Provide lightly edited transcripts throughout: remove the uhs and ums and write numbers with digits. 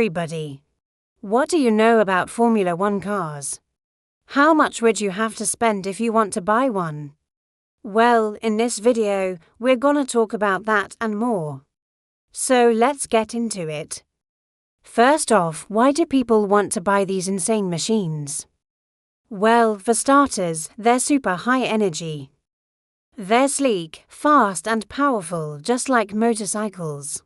everybody. What do you know about Formula One cars? How much would you have to spend if you want to buy one? Well, in this video, we're gonna talk about that and more. So let's get into it. First off, why do people want to buy these insane machines? Well, for starters, they're super high energy. They're sleek, fast and powerful, just like motorcycles.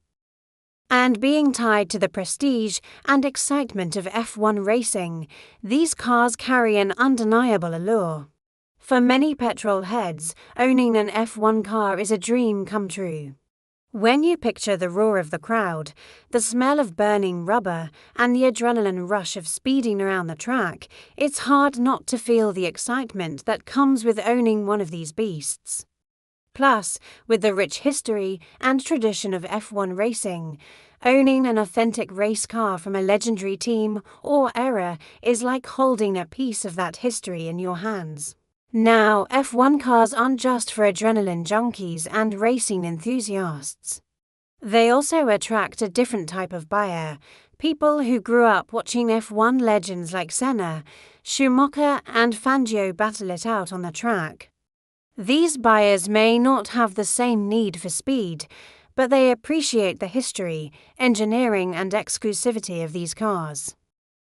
And being tied to the prestige and excitement of F1 racing, these cars carry an undeniable allure. For many petrol heads, owning an F1 car is a dream come true. When you picture the roar of the crowd, the smell of burning rubber, and the adrenaline rush of speeding around the track, it's hard not to feel the excitement that comes with owning one of these beasts. Plus, with the rich history and tradition of F1 racing, owning an authentic race car from a legendary team or era is like holding a piece of that history in your hands. Now, F1 cars aren't just for adrenaline junkies and racing enthusiasts. They also attract a different type of buyer, people who grew up watching F1 legends like Senna, Schumacher and Fangio battle it out on the track. These buyers may not have the same need for speed, but they appreciate the history, engineering and exclusivity of these cars.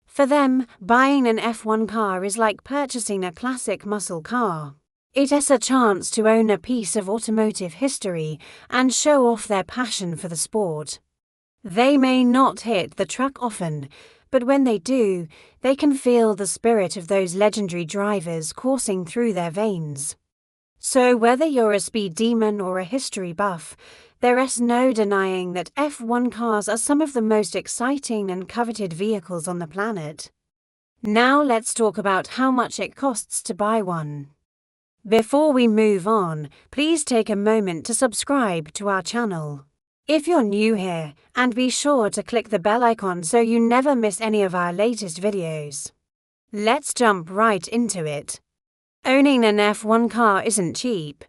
For them, buying an F1 car is like purchasing a classic muscle car. It has a chance to own a piece of automotive history and show off their passion for the sport. They may not hit the track often, but when they do, they can feel the spirit of those legendary drivers coursing through their veins. So whether you're a speed demon or a history buff, there is no denying that F1 cars are some of the most exciting and coveted vehicles on the planet. Now let's talk about how much it costs to buy one. Before we move on, please take a moment to subscribe to our channel. If you're new here, and be sure to click the bell icon so you never miss any of our latest videos. Let's jump right into it. Owning an F1 car isn't cheap.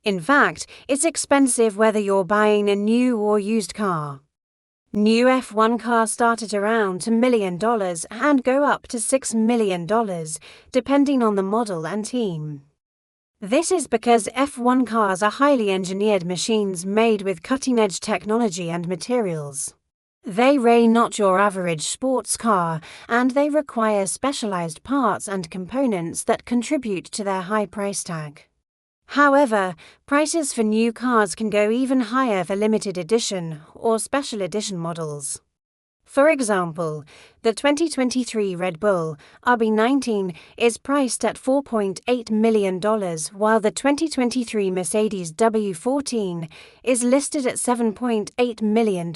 In fact, it's expensive whether you're buying a new or used car. New F1 cars start at around $1 million and go up to $6 million, depending on the model and team. This is because F1 cars are highly engineered machines made with cutting-edge technology and materials. They are not your average sports car, and they require specialized parts and components that contribute to their high price tag. However, prices for new cars can go even higher for limited edition or special edition models. For example, the 2023 Red Bull RB19 is priced at $4.8 million, while the 2023 Mercedes W14 is listed at $7.8 million.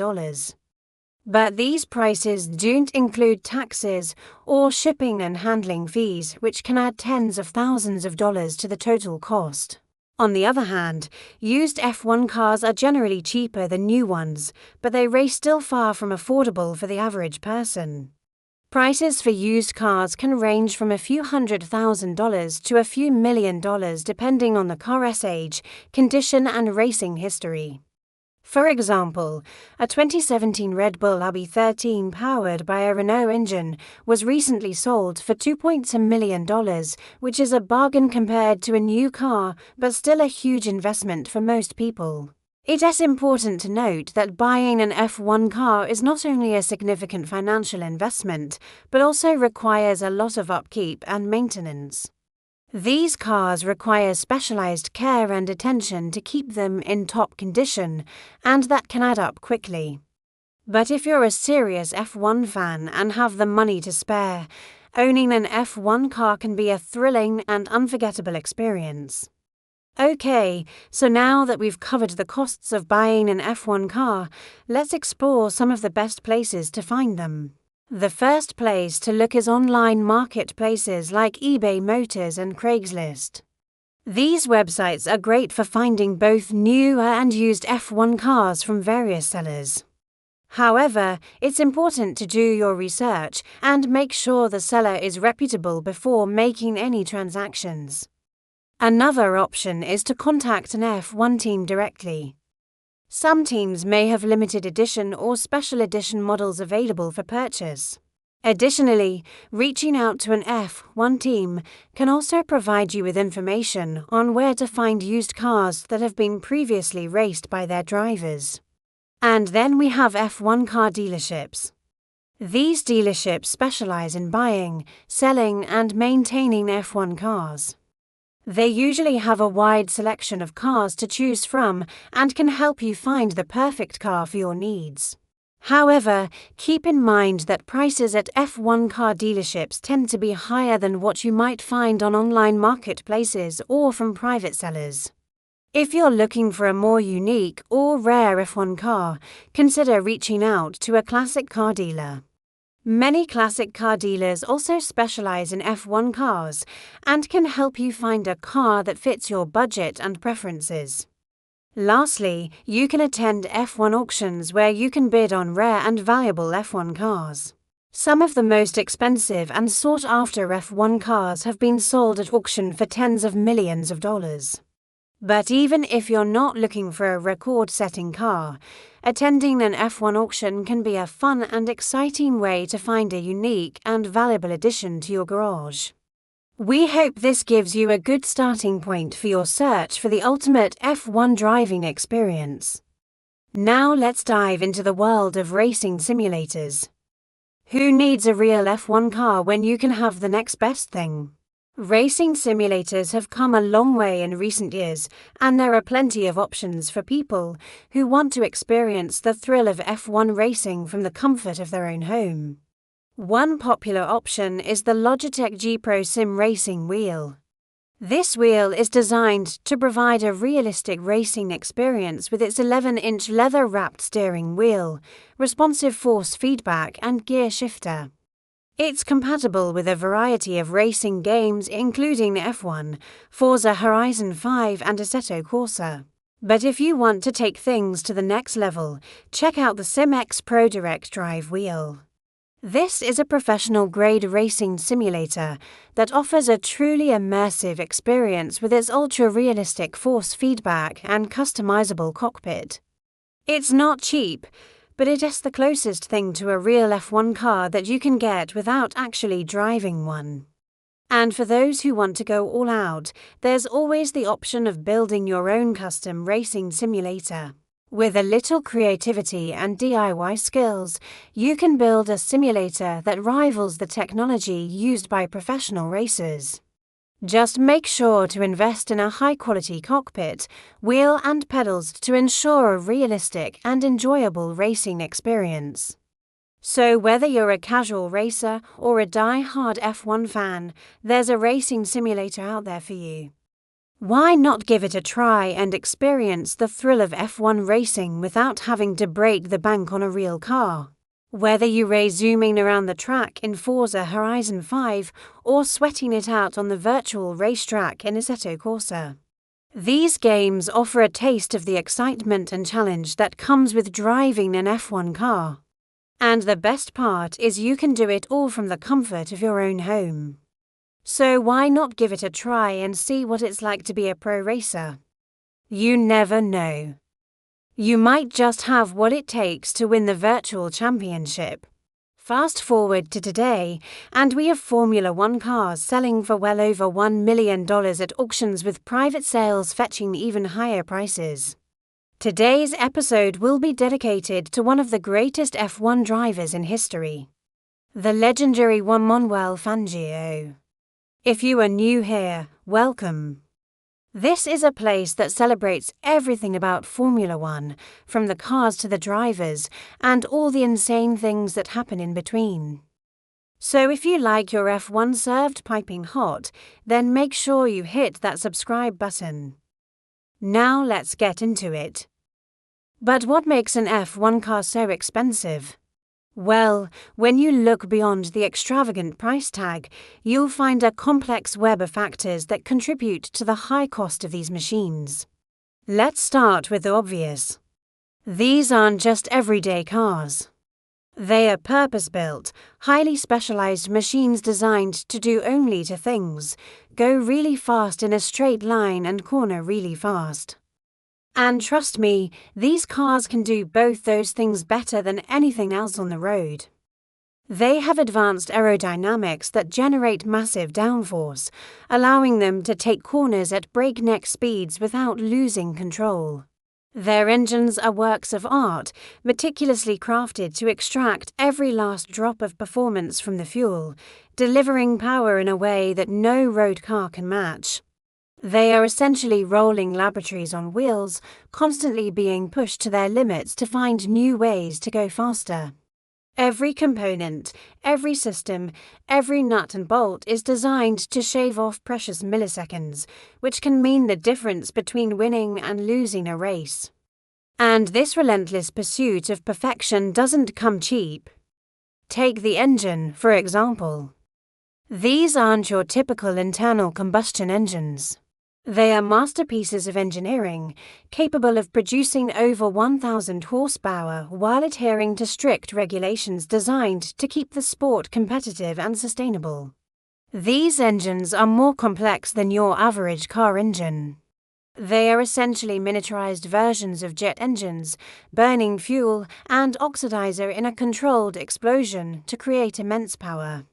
But these prices don't include taxes or shipping and handling fees, which can add tens of thousands of dollars to the total cost. On the other hand, used F1 cars are generally cheaper than new ones, but they are still far from affordable for the average person. Prices for used cars can range from a few $100,000 to a few $1 million depending on the car's age, condition and racing history. For example, a 2017 Red Bull RB13 powered by a Renault engine was recently sold for $2.2 million, which is a bargain compared to a new car, but still a huge investment for most people. It is important to note that buying an F1 car is not only a significant financial investment, but also requires a lot of upkeep and maintenance. These cars require specialized care and attention to keep them in top condition, and that can add up quickly. But if you're a serious F1 fan and have the money to spare, owning an F1 car can be a thrilling and unforgettable experience. Okay, so now that we've covered the costs of buying an F1 car, let's explore some of the best places to find them. The first place to look is online marketplaces like eBay Motors and Craigslist. These websites are great for finding both new and used F1 cars from various sellers. However, it's important to do your research and make sure the seller is reputable before making any transactions. Another option is to contact an F1 team directly. Some teams may have limited edition or special edition models available for purchase. Additionally, reaching out to an F1 team can also provide you with information on where to find used cars that have been previously raced by their drivers. And then we have F1 car dealerships. These dealerships specialize in buying, selling, and maintaining F1 cars. They usually have a wide selection of cars to choose from and can help you find the perfect car for your needs. However, keep in mind that prices at F1 car dealerships tend to be higher than what you might find on online marketplaces or from private sellers. If you're looking for a more unique or rare F1 car, consider reaching out to a classic car dealer. Many classic car dealers also specialize in F1 cars and can help you find a car that fits your budget and preferences. Lastly, you can attend F1 auctions where you can bid on rare and valuable F1 cars. Some of the most expensive and sought-after F1 cars have been sold at auction for tens of millions of dollars. But even if you're not looking for a record-setting car, attending an F1 auction can be a fun and exciting way to find a unique and valuable addition to your garage. We hope this gives you a good starting point for your search for the ultimate F1 driving experience. Now let's dive into the world of racing simulators. Who needs a real F1 car when you can have the next best thing? Racing simulators have come a long way in recent years, and there are plenty of options for people who want to experience the thrill of F1 racing from the comfort of their own home. One popular option is the Logitech G Pro Sim Racing Wheel. This wheel is designed to provide a realistic racing experience with its 11-inch leather-wrapped steering wheel, responsive force feedback, and gear shifter. It's compatible with a variety of racing games including F1, Forza Horizon 5 and Assetto Corsa. But if you want to take things to the next level, check out the SimX Pro Direct Drive wheel. This is a professional-grade racing simulator that offers a truly immersive experience with its ultra-realistic force feedback and customizable cockpit. It's not cheap, but it is the closest thing to a real F1 car that you can get without actually driving one. And for those who want to go all out, there's always the option of building your own custom racing simulator. With a little creativity and DIY skills, you can build a simulator that rivals the technology used by professional racers. Just make sure to invest in a high-quality cockpit, wheel and pedals to ensure a realistic and enjoyable racing experience. So whether you're a casual racer or a die-hard F1 fan, there's a racing simulator out there for you. Why not give it a try and experience the thrill of F1 racing without having to break the bank on a real car? Whether you race zooming around the track in Forza Horizon 5 or sweating it out on the virtual racetrack in Assetto Corsa. These games offer a taste of the excitement and challenge that comes with driving an F1 car. And the best part is you can do it all from the comfort of your own home. So why not give it a try and see what it's like to be a pro racer? You never know. You might just have what it takes to win the virtual championship. Fast forward to today, and we have Formula One cars selling for well over $1 million at auctions with private sales fetching even higher prices. Today's episode will be dedicated to one of the greatest F1 drivers in history, the legendary Juan Manuel Fangio. If you are new here, welcome. This is a place that celebrates everything about Formula One, from the cars to the drivers, and all the insane things that happen in between. So if you like your F1 served piping hot, then make sure you hit that subscribe button. Now let's get into it. But what makes an F1 car so expensive? Well, when you look beyond the extravagant price tag, you'll find a complex web of factors that contribute to the high cost of these machines. Let's start with the obvious. These aren't just everyday cars. They are purpose-built, highly specialized machines designed to do only two things: go really fast in a straight line and corner really fast. And trust me, these cars can do both those things better than anything else on the road. They have advanced aerodynamics that generate massive downforce, allowing them to take corners at breakneck speeds without losing control. Their engines are works of art, meticulously crafted to extract every last drop of performance from the fuel, delivering power in a way that no road car can match. They are essentially rolling laboratories on wheels, constantly being pushed to their limits to find new ways to go faster. Every component, every system, every nut and bolt is designed to shave off precious milliseconds, which can mean the difference between winning and losing a race. And this relentless pursuit of perfection doesn't come cheap. Take the engine, for example. These aren't your typical internal combustion engines. They are masterpieces of engineering, capable of producing over 1,000 horsepower while adhering to strict regulations designed to keep the sport competitive and sustainable. These engines are more complex than your average car engine. They are essentially miniaturized versions of jet engines, burning fuel and oxidizer in a controlled explosion to create immense power.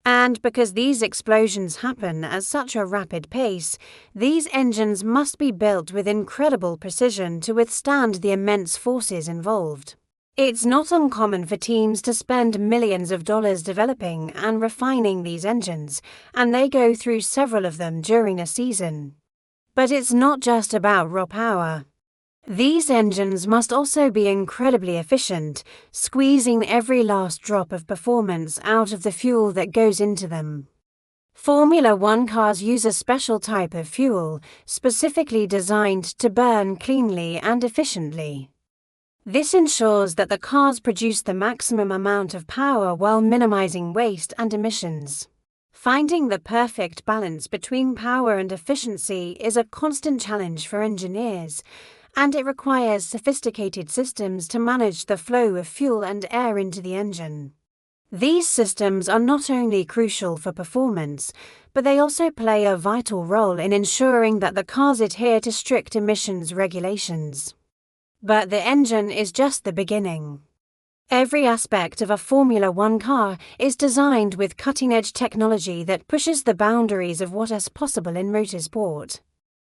And because these explosions happen at such a rapid pace, these engines must be built with incredible precision to withstand the immense forces involved. It's not uncommon for teams to spend millions of dollars developing and refining these engines, and they go through several of them during a season. But it's not just about raw power. These engines must also be incredibly efficient, squeezing every last drop of performance out of the fuel that goes into them. Formula One cars use a special type of fuel, specifically designed to burn cleanly and efficiently. This ensures that the cars produce the maximum amount of power while minimizing waste and emissions. Finding the perfect balance between power and efficiency is a constant challenge for engineers, and it requires sophisticated systems to manage the flow of fuel and air into the engine. These systems are not only crucial for performance, but they also play a vital role in ensuring that the cars adhere to strict emissions regulations. But the engine is just the beginning. Every aspect of a Formula One car is designed with cutting-edge technology that pushes the boundaries of what is possible in motorsport.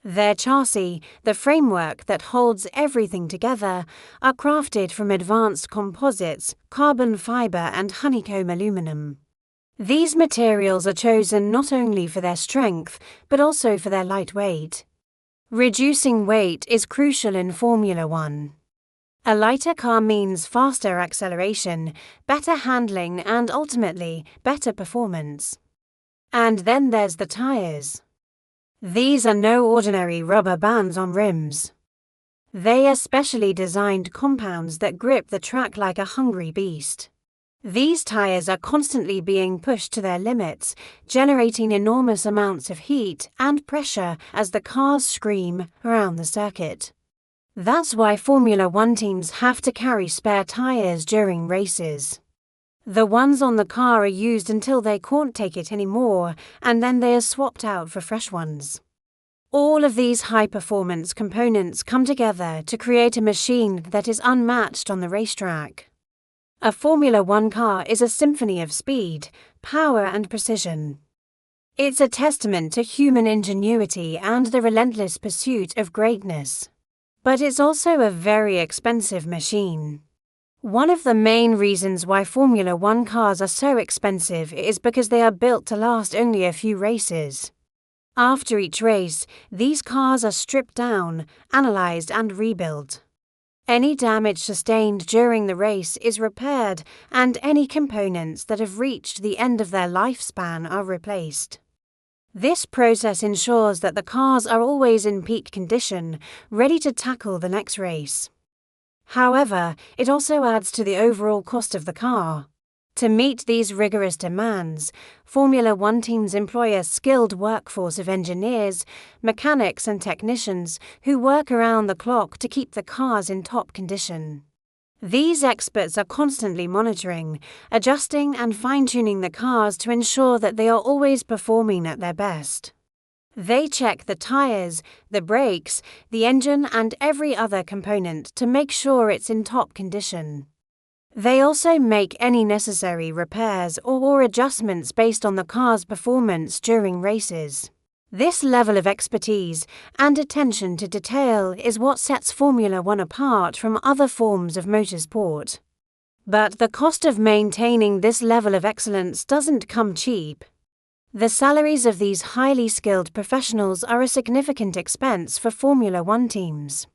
Their chassis, the framework that holds everything together, are crafted from advanced composites, carbon fiber and honeycomb aluminum. These materials are chosen not only for their strength, but also for their lightweight. Reducing weight is crucial in Formula One. A lighter car means faster acceleration, better handling and ultimately, better performance. And then there's the tires. These are no ordinary rubber bands on rims. They are specially designed compounds that grip the track like a hungry beast. These tires are constantly being pushed to their limits, generating enormous amounts of heat and pressure as the cars scream around the circuit. That's why Formula One teams have to carry spare tires during races. The ones on the car are used until they can't take it anymore, and then they are swapped out for fresh ones. All of these high-performance components come together to create a machine that is unmatched on the racetrack. A Formula One car is a symphony of speed, power, and precision. It's a testament to human ingenuity and the relentless pursuit of greatness. But it's also a very expensive machine. One of the main reasons why Formula One cars are so expensive is because they are built to last only a few races. After each race, these cars are stripped down, analyzed and rebuilt. Any damage sustained during the race is repaired, and any components that have reached the end of their lifespan are replaced. This process ensures that the cars are always in peak condition, ready to tackle the next race. However, it also adds to the overall cost of the car. To meet these rigorous demands, Formula One teams employ a skilled workforce of engineers, mechanics and technicians who work around the clock to keep the cars in top condition. These experts are constantly monitoring, adjusting and fine-tuning the cars to ensure that they are always performing at their best. They check the tires, the brakes, the engine, and every other component to make sure it's in top condition. They also make any necessary repairs or adjustments based on the car's performance during races. This level of expertise and attention to detail is what sets Formula One apart from other forms of motorsport. But the cost of maintaining this level of excellence doesn't come cheap. The salaries of these highly skilled professionals are a significant expense for Formula One teams.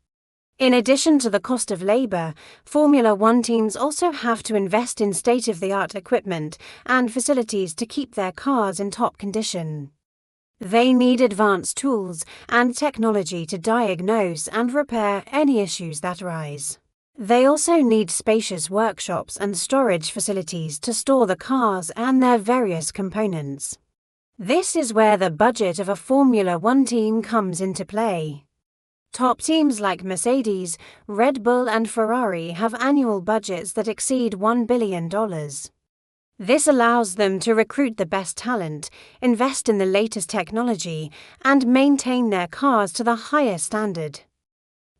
In addition to the cost of labor, Formula One teams also have to invest in state-of-the-art equipment and facilities to keep their cars in top condition. They need advanced tools and technology to diagnose and repair any issues that arise. They also need spacious workshops and storage facilities to store the cars and their various components. This is where the budget of a Formula One team comes into play. Top teams like Mercedes, Red Bull, and Ferrari have annual budgets that exceed $1 billion. This allows them to recruit the best talent, invest in the latest technology, and maintain their cars to the highest standard.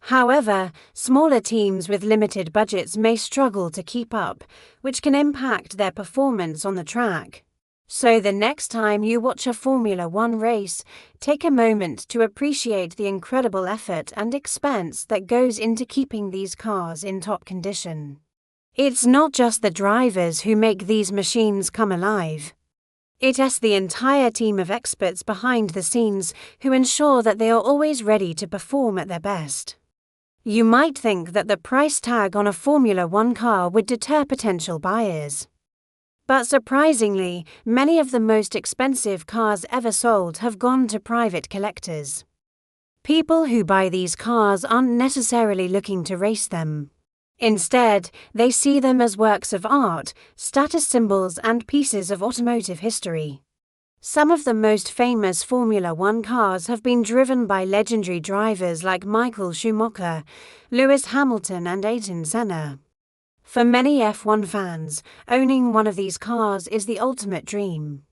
However, smaller teams with limited budgets may struggle to keep up, which can impact their performance on the track. So the next time you watch a Formula One race, take a moment to appreciate the incredible effort and expense that goes into keeping these cars in top condition. It's not just the drivers who make these machines come alive. It is the entire team of experts behind the scenes who ensure that they are always ready to perform at their best. You might think that the price tag on a Formula One car would deter potential buyers. But surprisingly, many of the most expensive cars ever sold have gone to private collectors. People who buy these cars aren't necessarily looking to race them. Instead, they see them as works of art, status symbols, and pieces of automotive history. Some of the most famous Formula One cars have been driven by legendary drivers like Michael Schumacher, Lewis Hamilton, and Ayrton Senna. For many F1 fans, owning one of these cars is the ultimate dream.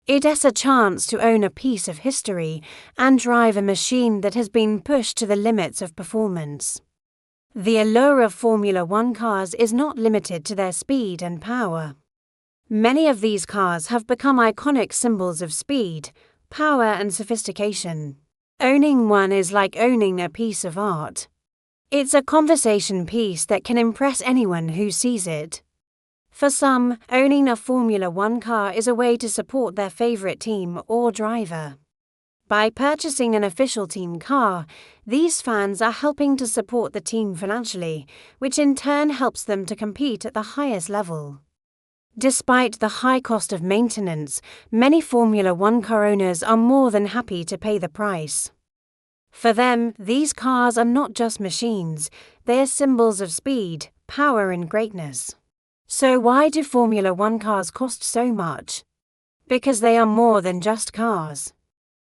It is a chance to own a piece of history and drive a machine that has been pushed to the limits of performance. The allure of Formula One cars is not limited to their speed and power. Many of these cars have become iconic symbols of speed, power, and sophistication. Owning one is like owning a piece of art. It's a conversation piece that can impress anyone who sees it. For some, owning a Formula One car is a way to support their favorite team or driver. By purchasing an official team car, these fans are helping to support the team financially, which in turn helps them to compete at the highest level. Despite the high cost of maintenance, many Formula One car owners are more than happy to pay the price. For them, these cars are not just machines, they are symbols of speed, power, and greatness. So why do Formula One cars cost so much? Because they are more than just cars.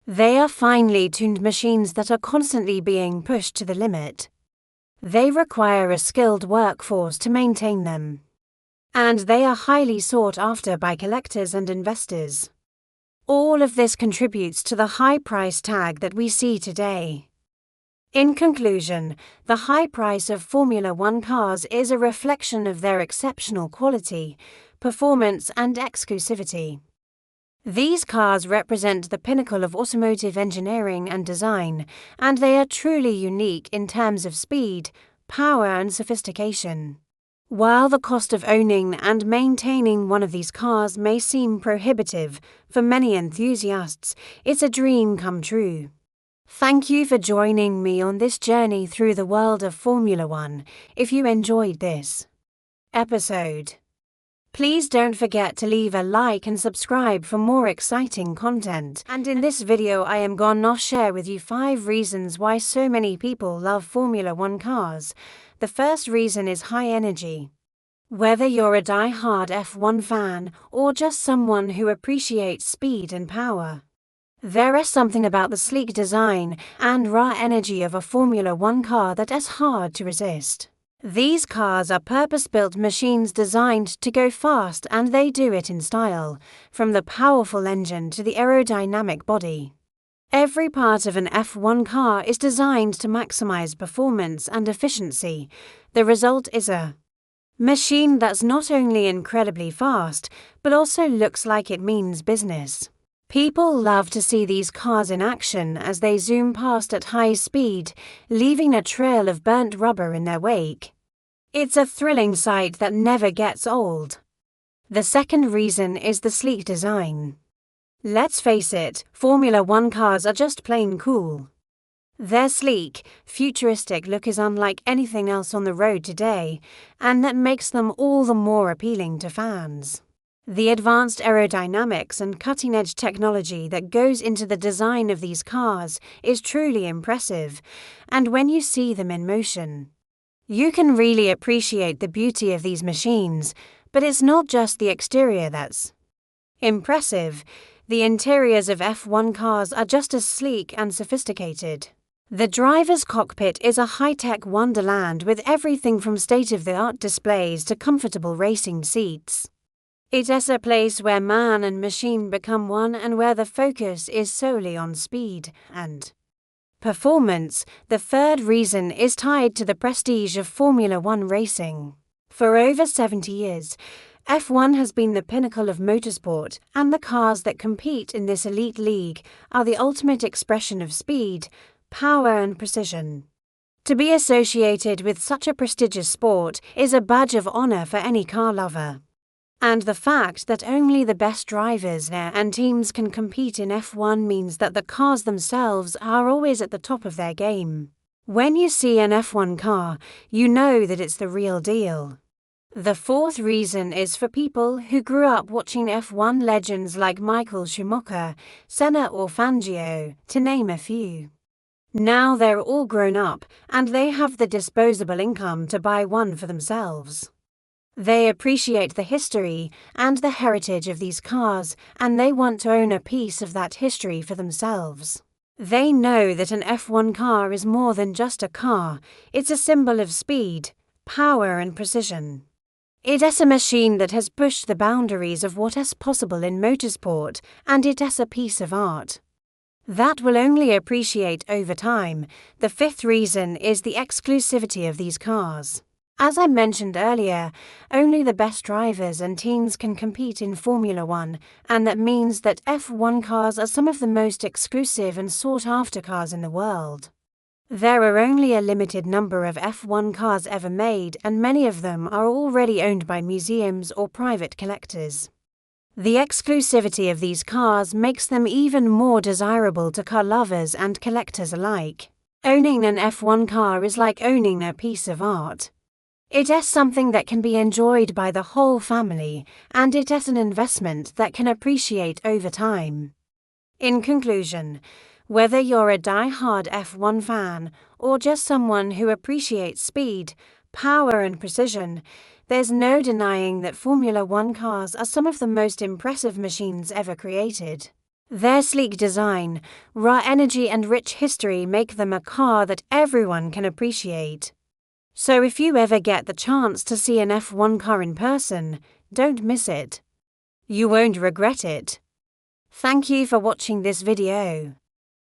They are finely tuned machines that are constantly being pushed to the limit. They require a skilled workforce to maintain them. And they are highly sought after by collectors and investors. All of this contributes to the high price tag that we see today. In conclusion, the high price of Formula One cars is a reflection of their exceptional quality, performance, and exclusivity. These cars represent the pinnacle of automotive engineering and design, and they are truly unique in terms of speed, power, and sophistication. While the cost of owning and maintaining one of these cars may seem prohibitive, for many enthusiasts, it's a dream come true. Thank you for joining me on this journey through the world of Formula One. If you enjoyed this episode, please don't forget to leave a like and subscribe for more exciting content. And in this video I am gonna share with you 5 reasons why so many people love Formula One cars. The first reason is high energy. Whether you're a die-hard F1 fan or just someone who appreciates speed and power, there is something about the sleek design and raw energy of a Formula One car that is hard to resist. These cars are purpose-built machines designed to go fast, and they do it in style, from the powerful engine to the aerodynamic body. Every part of an F1 car is designed to maximize performance and efficiency. The result is a machine that's not only incredibly fast, but also looks like it means business. People love to see these cars in action as they zoom past at high speed, leaving a trail of burnt rubber in their wake. It's a thrilling sight that never gets old. The second reason is the sleek design. Let's face it, Formula One cars are just plain cool. Their sleek, futuristic look is unlike anything else on the road today, and that makes them all the more appealing to fans. The advanced aerodynamics and cutting-edge technology that goes into the design of these cars is truly impressive, and when you see them in motion, you can really appreciate the beauty of these machines. But it's not just the exterior that's impressive. The interiors of F1 cars are just as sleek and sophisticated. The driver's cockpit is a high-tech wonderland with everything from state-of-the-art displays to comfortable racing seats. It is a place where man and machine become one and where the focus is solely on speed and performance. The third reason is tied to the prestige of Formula One racing. For over 70 years, F1 has been the pinnacle of motorsport, and the cars that compete in this elite league are the ultimate expression of speed, power, and precision. To be associated with such a prestigious sport is a badge of honor for any car lover. And the fact that only the best drivers and teams can compete in F1 means that the cars themselves are always at the top of their game. When you see an F1 car, you know that it's the real deal. The fourth reason is for people who grew up watching F1 legends like Michael Schumacher, Senna or Fangio, to name a few. Now they're all grown up, and they have the disposable income to buy one for themselves. They appreciate the history and the heritage of these cars, and they want to own a piece of that history for themselves. They know that an F1 car is more than just a car. It's a symbol of speed, power, and precision. It is a machine that has pushed the boundaries of what is possible in motorsport, and it is a piece of art that will only appreciate over time. The fifth reason is the exclusivity of these cars. As I mentioned earlier, only the best drivers and teams can compete in Formula One, and that means that F1 cars are some of the most exclusive and sought-after cars in the world. There are only a limited number of F1 cars ever made, and many of them are already owned by museums or private collectors. The exclusivity of these cars makes them even more desirable to car lovers and collectors alike. Owning an F1 car is like owning a piece of art. It is something that can be enjoyed by the whole family, and it is an investment that can appreciate over time. In conclusion, whether you're a die-hard F1 fan or just someone who appreciates speed, power, and precision, there's no denying that Formula One cars are some of the most impressive machines ever created. Their sleek design, raw energy, and rich history make them a car that everyone can appreciate. So if you ever get the chance to see an F1 car in person, don't miss it. You won't regret it. Thank you for watching this video.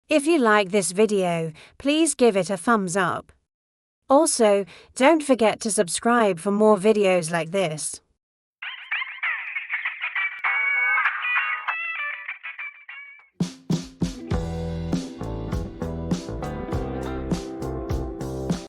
If you like this video, please give it a thumbs up. Also, don't forget to subscribe for more videos like this.